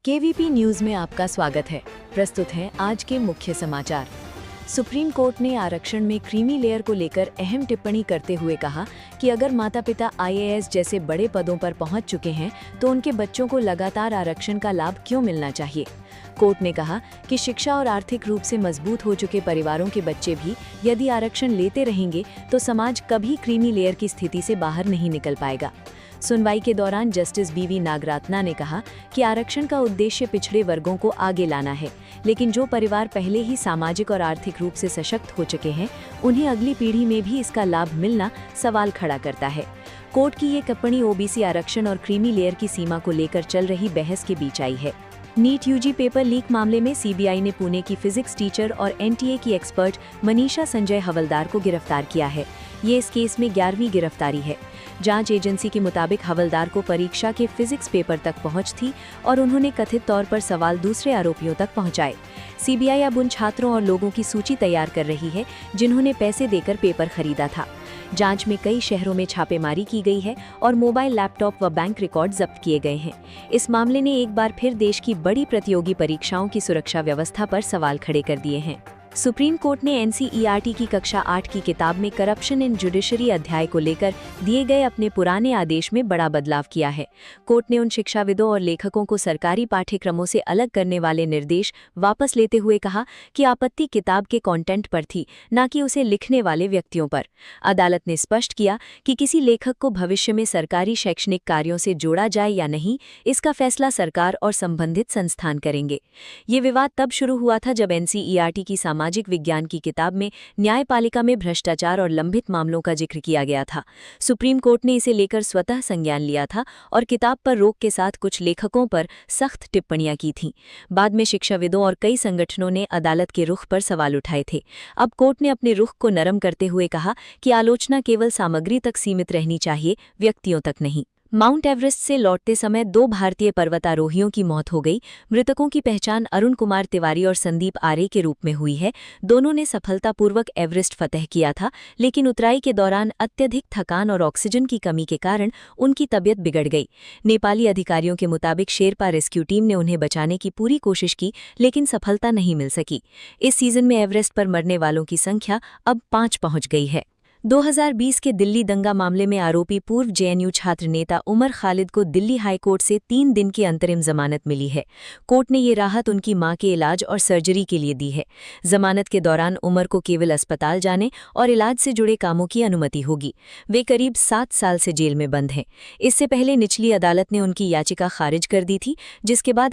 KVP news में आपका स्वागत है। प्रस्तुत हैं आज के मुख्य समाचार। सुप्रीम कोर्ट ने आरक्षण में क्रीमी लेयर को लेकर अहम टिप्पणी करते हुए कहा कि अगर माता-पिता आईएएस जैसे बड़े पदों पर पहुंच चुके हैं तो उनके बच्चों को लगातार आरक्षण का लाभ क्यों मिलना चाहिए। कोर्ट ने कहा कि शिक्षा और आर्थिक रूप से मजबूत हो चुके परिवारों के बच्चे भी यदि आरक्षण लेते रहेंगे तो समाज कभी क्रीमी लेयर की स्थिति से बाहर नहीं निकल पाएगा। सुनवाई के दौरान जस्टिस बीवी नागरात्ना ने कहा कि आरक्षण का उद्देश्य पिछड़े वर्गों को आगे लाना है, लेकिन जो परिवार पहले ही सामाजिक और आर्थिक रूप से सशक्त हो चुके हैं उन्हें अगली पीढ़ी में भी इसका लाभ मिलना सवाल खड़ा करता है। कोर्ट की ये टिप्पणी ओबीसी आरक्षण और क्रीमी लेयर की सीमा को लेकर चल रही बहस के बीच आई है। नीट यूजी पेपर लीक मामले में सीबीआई ने पुणे की फिजिक्स टीचर और एनटीए की एक्सपर्ट मनीषा संजय हवलदार को गिरफ्तार किया है। ये इस केस में 11वीं गिरफ्तारी है। जांच एजेंसी के मुताबिक हवलदार को परीक्षा के फिजिक्स पेपर तक पहुंच थी और उन्होंने कथित तौर पर सवाल दूसरे आरोपियों तक पहुंचाए। सीबीआई अब उन छात्रों और लोगों की सूची तैयार कर रही है जिन्होंने पैसे देकर पेपर खरीदा था। जांच में कई शहरों में छापेमारी की गई है और मोबाइल, लैपटॉप व बैंक रिकॉर्ड जब्त किए गए हैं। इस मामले ने एक बार फिर देश की बड़ी प्रतियोगी परीक्षाओं की सुरक्षा व्यवस्था पर सवाल खड़े कर दिए हैं। सुप्रीम कोर्ट ने एनसीईआरटी की कक्षा 8 की किताब में करप्शन इन जुडिशरी अध्याय को लेकर दिए गए अपने पुराने आदेश में बड़ा बदलाव किया है। कोर्ट ने उन शिक्षाविदों और लेखकों को सरकारी पाठ्यक्रमों से अलग करने वाले निर्देश वापस लेते हुए कहा कि आपत्ति किताब के कंटेंट पर थी, न कि उसे लिखने वाले व्यक्तियों पर। अदालत ने स्पष्ट किया कि किसी लेखक को भविष्य में सरकारी शैक्षणिक कार्यों से जोड़ा जाए या नहीं, इसका फैसला सरकार और संबंधित संस्थान करेंगे। ये विवाद तब शुरू हुआ था जब एनसीईआरटी की सामाजिक विज्ञान की किताब में न्यायपालिका में भ्रष्टाचार और लंबित मामलों का जिक्र किया गया था। सुप्रीम कोर्ट ने इसे लेकर स्वतः संज्ञान लिया था और किताब पर रोक के साथ कुछ लेखकों पर सख्त टिप्पणियां की थीं। बाद में शिक्षाविदों और कई संगठनों ने अदालत के रुख पर सवाल उठाए थे। अब कोर्ट ने अपने रुख को नरम करते हुए कहा कि आलोचना केवल सामग्री तक सीमित रहनी चाहिए, व्यक्तियों तक नहीं। माउंट एवरेस्ट से लौटते समय 2 भारतीय पर्वतारोहियों की मौत हो गई। मृतकों की पहचान अरुण कुमार तिवारी और संदीप आर्य के रूप में हुई है। दोनों ने सफलतापूर्वक एवरेस्ट फतह किया था, लेकिन उतराई के दौरान अत्यधिक थकान और ऑक्सीजन की कमी के कारण उनकी तबीयत बिगड़ गई। नेपाली अधिकारियों के मुताबिक शेरपा रेस्क्यू टीम ने उन्हें बचाने की पूरी कोशिश की, लेकिन सफलता नहीं मिल सकी। इस सीजन में एवरेस्ट पर मरने वालों की संख्या अब 5 पहुंच गई है। 2020 के दिल्ली दंगा मामले में आरोपी पूर्व जेएनयू छात्र नेता उमर खालिद को दिल्ली हाईकोर्ट से 3 दिन की अंतरिम जमानत मिली है। कोर्ट ने ये राहत उनकी मां के इलाज और सर्जरी के लिए दी है। जमानत के दौरान उमर को केवल अस्पताल जाने और इलाज से जुड़े कामों की अनुमति होगी। वे करीब 7 साल से जेल में बंद हैं। इससे पहले निचली अदालत ने उनकी याचिका खारिज कर दी थी, जिसके बाद